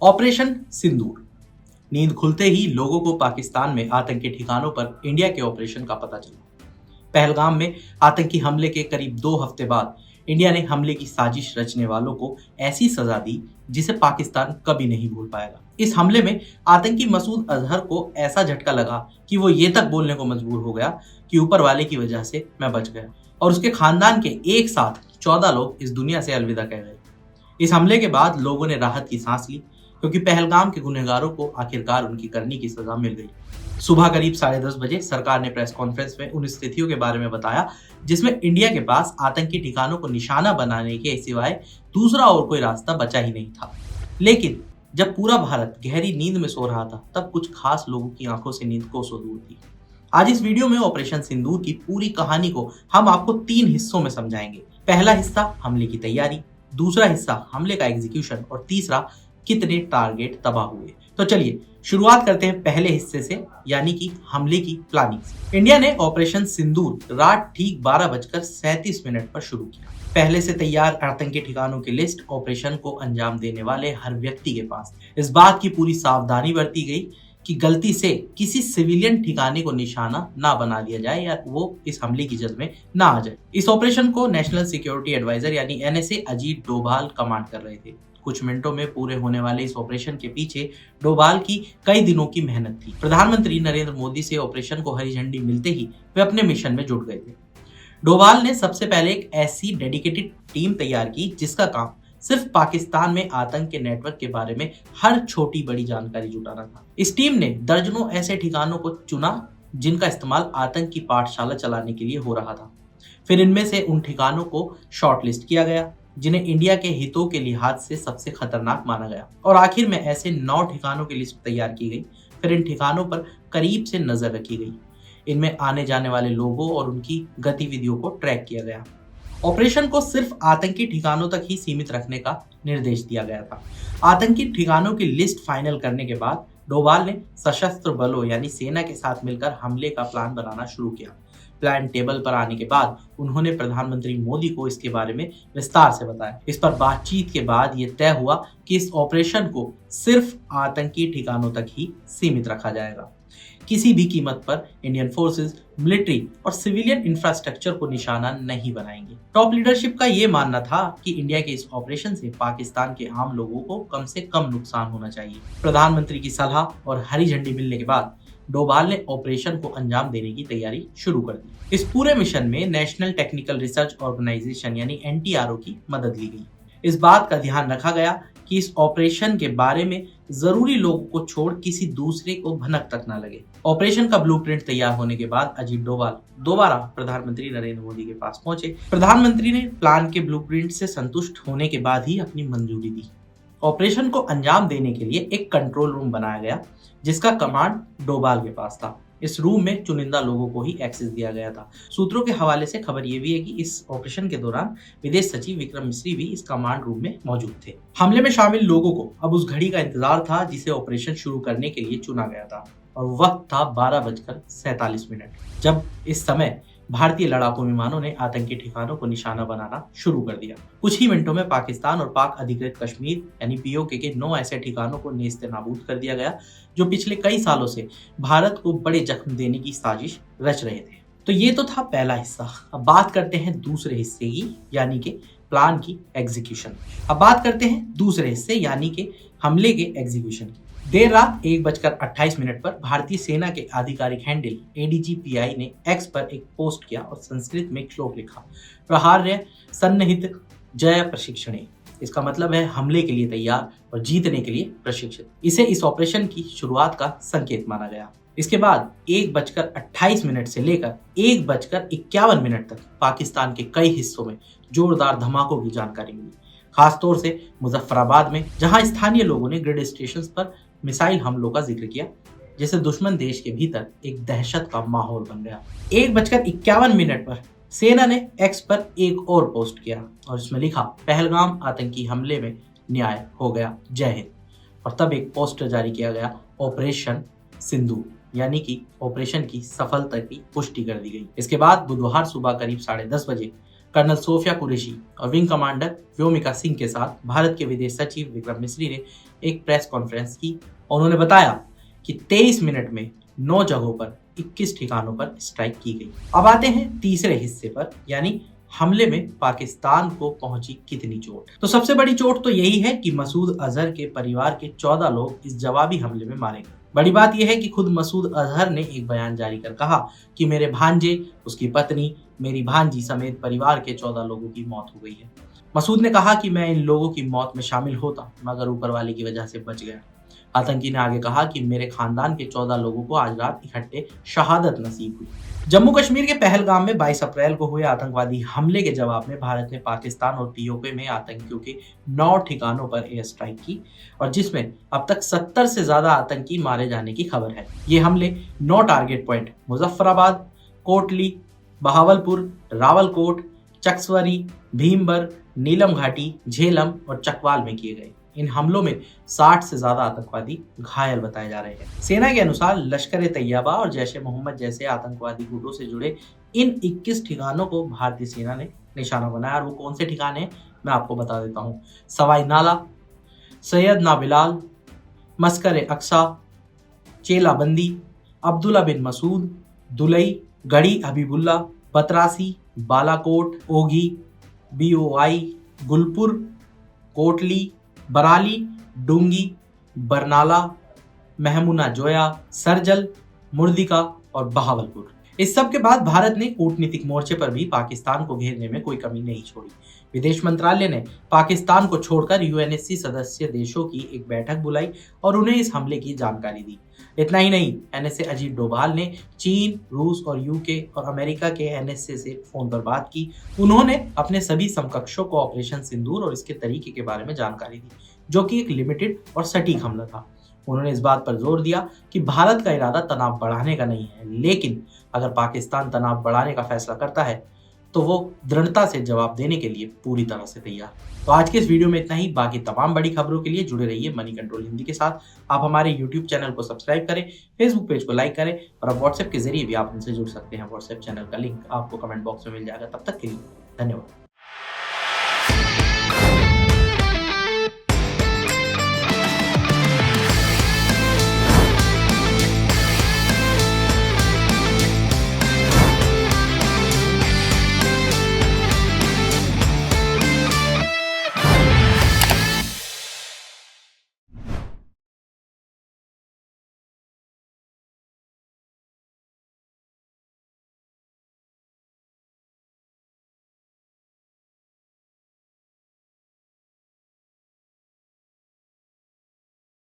Operation सिंदूर। नींद खुलते ही लोगों को पाकिस्तान में आतंकी ठिकानों पर इंडिया के ऑपरेशन का पता चला। पहलगाम में आतंकी हमले के करीब 2 हफ्ते बाद इंडिया ने हमले की साजिश रचने वालों को ऐसी सजा दी जिसे पाकिस्तान कभी नहीं भूल पाएगा। इस हमले में आतंकी मसूद अजहर को ऐसा झटका लगा कि वो ये तक बोलने को मजबूर हो गया कि ऊपर वाले की वजह से मैं बच गया, और उसके खानदान के एक साथ 14 लोग इस दुनिया से अलविदा कह गए। इस हमले के बाद लोगों ने राहत की सांस ली, क्योंकि पहलगाम के गुनहगारों को आखिरकार उनकी करनी की सजा मिल गई। सुबह करीब 10:30 बजे सरकार ने प्रेस कॉन्फ्रेंस में उन स्थितियों के बारे में बताया जिसमें इंडिया के पास आतंकी ठिकानों को निशाना बनाने के सिवाय दूसरा और कोई रास्ता बचा ही नहीं था। लेकिन जब पूरा भारत गहरी नींद में सो रहा था, तब कुछ खास लोगों की आंखों से नींद कोसों दूर थी। आज इस वीडियो में ऑपरेशन सिंदूर की पूरी कहानी को हम आपको 3 हिस्सों में समझाएंगे। पहला हिस्सा हमले की तैयारी, दूसरा हिस्सा हमले का एग्जीक्यूशन और तीसरा कितने टारगेट तबाह हुए। तो चलिए शुरुआत करते हैं पहले हिस्से से, यानी कि हमले की प्लानिंग से। इंडिया ने ऑपरेशन सिंदूर रात ठीक 12:37 पर शुरू किया। पहले से तैयार आतंकी ठिकानों की लिस्ट ऑपरेशन को अंजाम देने वाले हर व्यक्ति के पास। इस बात की पूरी सावधानी बरती गई कि गलती से किसी सिविलियन ठिकाने को निशाना ना बना लिया जाए या वो इस हमले की जद में ना आ जाए। इस ऑपरेशन को नेशनल सिक्योरिटी एडवाइजर यानी NSA अजीत डोभाल कमांड कर रहे थे। कुछ मिनटों में पूरे होने वाले इस ऑपरेशन के पीछे डोभाल की कई दिनों की मेहनत थी। प्रधानमंत्री नरेंद्र मोदी से ऑपरेशन को हरी झंडी मिलते ही वे अपने मिशन में जुट गए थे। डोभाल ने सबसे पहले एक ऐसी डेडिकेटेड टीम तैयार की जिसका काम सिर्फ पाकिस्तान में आतंक के नेटवर्क के बारे में हर छोटी बड़ी जानकारी जुटाना था। इस टीम ने दर्जनों ऐसे ठिकानों को चुना जिनका इस्तेमाल आतंक की पाठशाला चलाने के लिए हो रहा था। फिर इनमें से उन ठिकानों को शॉर्टलिस्ट किया गया जिन्हें इंडिया के हितों के लिहाज से सबसे खतरनाक माना गया, और आखिर में ऐसे 9 ठिकानों की लिस्ट तैयार की गई। फिर इन ठिकानों पर करीब से नजर रखी गई। इनमें आने जाने वाले लोगों और उनकी गतिविधियों को ट्रैक किया गया। ऑपरेशन को सिर्फ आतंकी ठिकानों तक ही सीमित रखने का निर्देश दिया गया था। आतंकी ठिकानों की लिस्ट फाइनल करने के बाद डोभाल ने सशस्त्र बलों यानी सेना के साथ मिलकर हमले का प्लान बनाना शुरू किया। प्लान टेबल पर आने के बाद उन्होंने प्रधानमंत्री मोदी को इसके बारे में विस्तार से बताया। इस पर बातचीत के बाद ये तय हुआ कि इस ऑपरेशन को सिर्फ आतंकी ठिकानों तक ही सीमित रखा जाएगा। किसी भी कीमत पर इंडियन फोर्सेस, मिलिट्री और सिविलियन इंफ्रास्ट्रक्चर को निशाना नहीं बनाएंगे। टॉप लीडरशिप का ये मानना था कि इंडिया के इस ऑपरेशन से पाकिस्तान के आम लोगों को कम से कम नुकसान होना चाहिए। प्रधानमंत्री की सलाह और हरी झंडी मिलने के बाद डोभाल ने ऑपरेशन को अंजाम देने की तैयारी शुरू कर दी। इस पूरे मिशन में नेशनल टेक्निकल रिसर्च ऑर्गेनाइजेशन यानी NTRO की मदद ली गई। इस बात का ध्यान रखा गया कि इस ऑपरेशन के बारे में जरूरी लोगों को छोड़ किसी दूसरे को भनक तक ना लगे। ऑपरेशन का ब्लूप्रिंट तैयार होने के बाद अजीत डोभाल दोबारा प्रधानमंत्री नरेंद्र मोदी के पास पहुंचे। प्रधानमंत्री ने प्लान के ब्लूप्रिंट से संतुष्ट होने के बाद ही अपनी मंजूरी दी। ऑपरेशन को अंजाम देने के लिए एक कंट्रोल रूम बनाया गया जिसका कमांड डोभाल के पास था। इस रूम में चुनिंदा लोगों को ही एक्सेस दिया गया था। सूत्रों के हवाले से खबर यह भी है कि इस ऑपरेशन के दौरान विदेश सचिव विक्रम मिस्री भी इस कमांड रूम में मौजूद थे। हमले में शामिल लोगों को अब उस घड़ी का इंतजार था जिसे ऑपरेशन शुरू करने के लिए चुना गया था, और वक्त था 12:47। जब इस समय भारतीय लड़ाकू विमानों ने आतंकी ठिकानों को निशाना बनाना शुरू कर दिया। कुछ ही मिनटों में पाकिस्तान और पाक अधिकृत कश्मीर यानी POK के 9 ऐसे ठिकानों को नेस्तनाबूद कर दिया गया जो पिछले कई सालों से भारत को बड़े जख्म देने की साजिश रच रहे थे। तो ये तो था पहला हिस्सा। अब बात करते हैं दूसरे हिस्से की, यानी कि प्लान की एग्जीक्यूशन। अब बात करते हैं दूसरे हिस्से यानी कि हमले के एग्जीक्यूशन की। देर रात 1:28 पर भारतीय सेना के आधिकारिक हैंडल ADG-PI ने X पर एक पोस्ट किया और संस्कृत में एक श्लोक लिखा, प्रहार्य सन्निहित जय प्रशिक्षणे। इसका मतलब है हमले के लिए तैयार और जीतने के लिए प्रशिक्षित। इसे इस ऑपरेशन की शुरुआत का संकेत माना गया। इसके बाद 1:28 से लेकर 1:51 तक पाकिस्तान के कई हिस्सों में जोरदार धमाकों की जानकारी मिली, खासतौर से मुजफ्फराबाद में, जहां स्थानीय लोगों ने ग्रिड स्टेशंस पर मिसाइल हमलों का जिक्र किया, जिससे दुश्मन देश के भीतर एक दहशत का माहौल बन गया। 1:51 पर सेना ने X पर एक और पोस्ट किया और इसमें लिखा, पहलगाम आतंकी हमले में न्याय हो गया, जय हिंद। और तब एक पोस्टर जारी किया गया, ऑपरेशन सिंदूर, यानी कि ऑपरेशन की सफलता की पुष्टि कर दी गई। इसके बाद बुधवार सुबह करीब 10:30 बजे कर्नल सोफिया कुरैशी और विंग कमांडर व्योमिका सिंह के साथ भारत के विदेश सचिव विक्रम मिस्री ने एक प्रेस कॉन्फ्रेंस की। उन्होंने बताया कि 23 मिनट में 9 जगहों पर 21 ठिकानों पर स्ट्राइक की गई। अब आते हैं तीसरे हिस्से पर, यानी हमले में पाकिस्तान को पहुंची कितनी चोट। तो सबसे बड़ी चोट तो यही है कि मसूद अजहर के परिवार के 14 लोग इस जवाबी हमले में मारे गए। बड़ी बात यह है कि खुद मसूद अजहर ने एक बयान जारी कर कहा कि मेरे भांजे, उसकी पत्नी, मेरी भांजी समेत परिवार के 14 लोगों की मौत हो गई है। मसूद ने कहा कि मैं इन लोगों की मौत में शामिल होता मगर ऊपर वाले की वजह से बच गया। आतंकी ने आगे कहा कि मेरे खानदान के 14 लोगों को आज रात इकट्ठे शहादत नसीब हुई। जम्मू कश्मीर के पहलगाम में 22 अप्रैल को हुए आतंकवादी हमले के जवाब में भारत ने पाकिस्तान और पीओके में आतंकियों के 9 ठिकानों पर एयर स्ट्राइक की और जिसमें अब तक 70 से ज्यादा आतंकी मारे जाने की खबर है। ये हमले 9 टारगेट पॉइंट मुजफ्फराबाद, कोटली, बहावलपुर, रावलकोट, चक्सवरी, भीमबर, नीलम घाटी, झेलम और चकवाल में किए गए। इन हमलों में 60 से ज्यादा आतंकवादी घायल बताए जा रहे हैं। सेना के अनुसार लश्कर तैयबा और जैश ए मोहम्मद जैसे आतंकवादी गुटों से जुड़े इन 21 ठिकानों को भारतीय सेना ने निशाना बनाया और वो कौन से ठिकाने हैं मैं आपको बता देता हूँ। सवाई नाला, सैयद ना बिलाल, मस्कर अक्सा, चेलाबंदी, अब्दुल्ला बिन मसूद, दुलई, गढ़ी हबीबुल्ला, बतरासी, बालाकोट, ओघी, BOI, गुलपुर, कोटली, बराली, डूंगी, बरनाला, महमुना जोया, सरजल, मुर्दिका और बहावलपुर। इस सब के बाद भारत ने कूटनीतिक मोर्चे पर भी पाकिस्तान को घेरने में कोई कमी नहीं छोड़ी। विदेश मंत्रालय ने पाकिस्तान को छोड़कर UNSC सदस्य देशों की एक बैठक बुलाई और उन्हें इस हमले की जानकारी दी। इतना ही नहीं, NSA अजीत डोभाल ने चीन, रूस और UK और अमेरिका के NSA से फोन पर बात की। उन्होंने अपने सभी समकक्षों को ऑपरेशन सिंदूर और इसके तरीके के बारे में जानकारी दी, जो कि एक लिमिटेड और सटीक हमला था। उन्होंने इस बात पर जोर दिया कि भारत का इरादा तनाव बढ़ाने का नहीं है, लेकिन अगर पाकिस्तान तनाव बढ़ाने का फैसला करता है तो वो दृढ़ता से जवाब देने के लिए पूरी तरह से तैयार। तो आज के इस वीडियो में इतना ही। बाकी तमाम बड़ी खबरों के लिए जुड़े रहिए मनी कंट्रोल हिंदी के साथ। आप हमारे YouTube चैनल को सब्सक्राइब करें, Facebook पेज को लाइक करें और अब WhatsApp के जरिए भी आप हमसे जुड़ सकते हैं। WhatsApp चैनल का लिंक आपको कमेंट बॉक्स में मिल जाएगा। तब तक के लिए धन्यवाद।